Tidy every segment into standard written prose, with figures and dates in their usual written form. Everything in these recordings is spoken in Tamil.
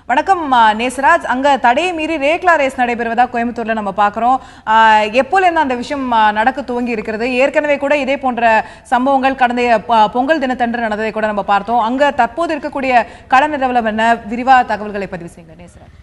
வணக்கம் நேசராஜ். அங்க தடையை மீறி ரேக்லா ரேஸ் நடைபெறுவதா கோயம்புத்தூர்ல நம்ம பார்க்கிறோம். எப்போலேருந்து அந்த விஷயம் நடக்க துவங்கி இருக்கிறது? ஏற்கனவே கூட இதே போன்ற சம்பவங்கள் கடந்த பொங்கல் தினத்தன்று நடந்ததை கூட நம்ம பார்த்தோம். அங்க தற்போது இருக்கக்கூடிய கள நிலவரம் என்ன? விரிவா தகவல்களை பதிவு செய்யுங்க நேசராஜ்.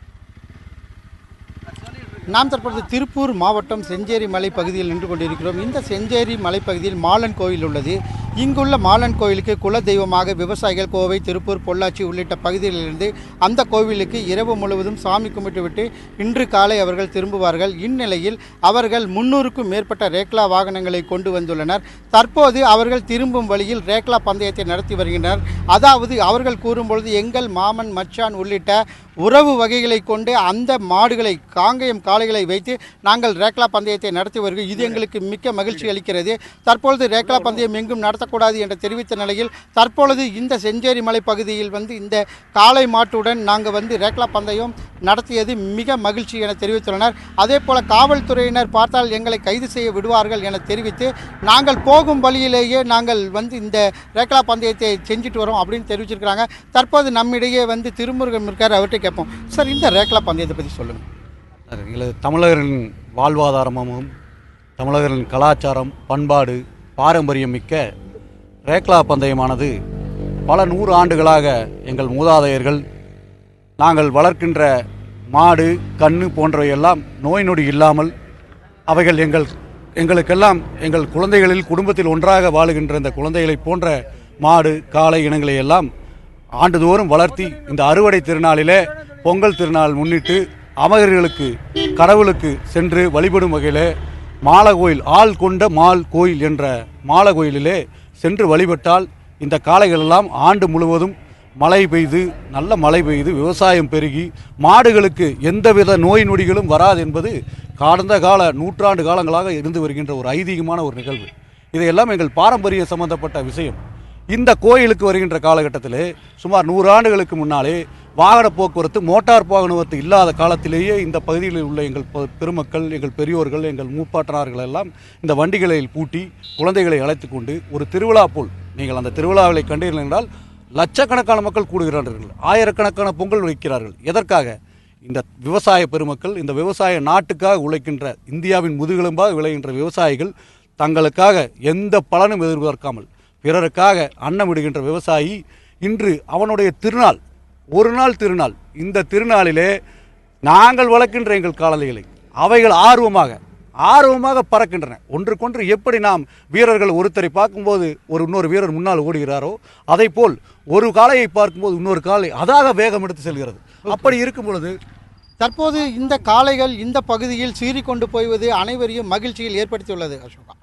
நாம் தற்பொழுது திருப்பூர் மாவட்டம் செஞ்சேரி மலை பகுதியில் நின்று கொண்டிருக்கிறோம். இந்த செஞ்சேரி மலைப்பகுதியில் மாலன் கோயில் உள்ளது. இங்குள்ள மாலன் கோயிலுக்கு குல தெய்வமாக விவசாயிகள் கோவை, திருப்பூர், பொள்ளாச்சி உள்ளிட்ட பகுதிகளிலிருந்து அந்த கோவிலுக்கு இரவு முழுவதும் சாமி கும்பிட்டுவிட்டு இன்று காலை அவர்கள் திரும்புவார்கள். இந்நிலையில் அவர்கள் 300க்கும் மேற்பட்ட ரேக்லா வாகனங்களை கொண்டு வந்துள்ளனர். தற்போது அவர்கள் திரும்பும் வழியில் ரேக்லா பந்தயத்தை நடத்தி வருகின்றனர். அதாவது அவர்கள் கூறும்பொழுது எங்கள் மாமன், மச்சான் உள்ளிட்ட உறவு வகைகளை கொண்டு அந்த மாடுகளை, காங்கயம் காளைகளை வைத்து நாங்கள் ரேக்லா பந்தயத்தை நடத்தி வருகிறோம். இது எங்களுக்கு மிக்க மகிழ்ச்சி அளிக்கிறது. தற்பொழுது ரேக்லா பந்தயம் எங்கும் நடத்தக்கூடாது என்று தெரிவித்த நிலையில் தற்பொழுது இந்த செஞ்சேரி மலை பகுதியில் இந்த காளை மாட்டுடன் நாங்கள் ரேக்லா பந்தயம் நடத்தியது மிக மகிழ்ச்சி என தெரிவித்துள்ளனர். அதே போல காவல்துறையினர் பார்த்தால் எங்களை கைது செய்ய விடுவார்கள் என தெரிவித்து நாங்கள் போகும் வழியிலேயே நாங்கள் இந்த ரேக்லா பந்தயத்தை செஞ்சுட்டு வரோம் அப்படின்னு தெரிவிச்சிருக்கிறாங்க. தற்போது நம்மிடையே திருமுருகன் இருக்கார், அவர்கிட்ட கேட்போம். சார், இந்த ரேக்லா பந்தயத்தை பற்றி சொல்லுங்கள். எங்களது தமிழர்களின் வாழ்வாதாரமும் தமிழர்களின் கலாச்சாரம், பண்பாடு, பாரம்பரியம் மிக்க ரேக்லா பந்தயமானது பல 100 ஆண்டுகளாக எங்கள் மூதாதையர்கள் நாங்கள் வளர்க்கின்ற மாடு, கன்று போன்றவையெல்லாம் நோய் நொடி இல்லாமல் அவைகள் எங்களுக்கெல்லாம் எங்கள் குழந்தைகளில் குடும்பத்தில் ஒன்றாக வாழுகின்ற இந்த குழந்தைகளை போன்ற மாடு, காளை இனங்களை எல்லாம் ஆண்டுதோறும் வளர்த்தி இந்த அறுவடை திருநாளிலே, பொங்கல் திருநாள் முன்னிட்டு அமகர்களுக்கு, கடவுளுக்கு சென்று வழிபடும் வகையிலே மாலகோயில், ஆள் கொண்ட மால் கோயில் என்ற மாலகோயிலிலே சென்று வழிபட்டால் இந்த காளைகள் எல்லாம் ஆண்டு முழுவதும் மழை பெய்து, நல்ல மழை பெய்து, விவசாயம் பெருகி மாடுகளுக்கு எந்தவித நோய் நொடிகளும் வராது என்பது கடந்த கால நூற்றாண்டு காலங்களாக இருந்து வருகின்ற ஒரு ஐதீகமான ஒரு நிகழ்வு. இதையெல்லாம் எங்கள் பாரம்பரிய சம்பந்தப்பட்ட விஷயம். இந்த கோயிலுக்கு வருகின்ற காலகட்டத்திலே சுமார் 100 ஆண்டுகளுக்கு முன்னாலே வாகன போக்குவரத்து, மோட்டார் போக்குவரத்து இல்லாத காலத்திலேயே இந்த பகுதிகளில் உள்ள எங்கள் பெருமக்கள், எங்கள் பெரியோர்கள், எங்கள் மூப்பாட்டனார்கள் எல்லாம் இந்த வண்டிகளில் பூட்டி குழந்தைகளை அழைத்து கொண்டு ஒரு திருவிழா போல், நீங்கள் அந்த திருவிழாவை கண்டீர்கள் என்றால் லட்சக்கணக்கான மக்கள் கூடுகிறார்கள், ஆயிரக்கணக்கான பொங்கல் வைக்கிறார்கள். எதற்காக? இந்த விவசாய பெருமக்கள், இந்த விவசாய நாட்டுக்காக உழைக்கின்ற, இந்தியாவின் முதுகெலும்பாக விளைகின்ற விவசாயிகள் தங்களுக்காக எந்த பலனும் எதிர்பார்க்காமல் பிறருக்காக அன்னமிடுகின்ற விவசாயி இன்று அவனுடைய திருநாள், ஒரு நாள் திருநாள், இந்த திருநாளிலே நாங்கள் வளர்க்கின்ற எங்கள் காளைகளை அவைகள் ஆர்வமாக பறக்கின்றன. ஒன்றுக்கொன்று எப்படி நாம் வீரர்கள் ஒருத்தரை பார்க்கும்போது இன்னொரு வீரர் முன்னால் ஓடுகிறாரோ, அதை போல் ஒரு காளையை பார்க்கும்போது இன்னொரு காளை அதாக வேகம் எடுத்து செல்கிறது. அப்படி இருக்கும் பொழுது தற்போது இந்த காளைகள் இந்த பகுதியில் சீறிக்கொண்டு போய்வது அனைவரையும் மகிழ்ச்சியில் ஏற்படுத்தியுள்ளது. அசோகா.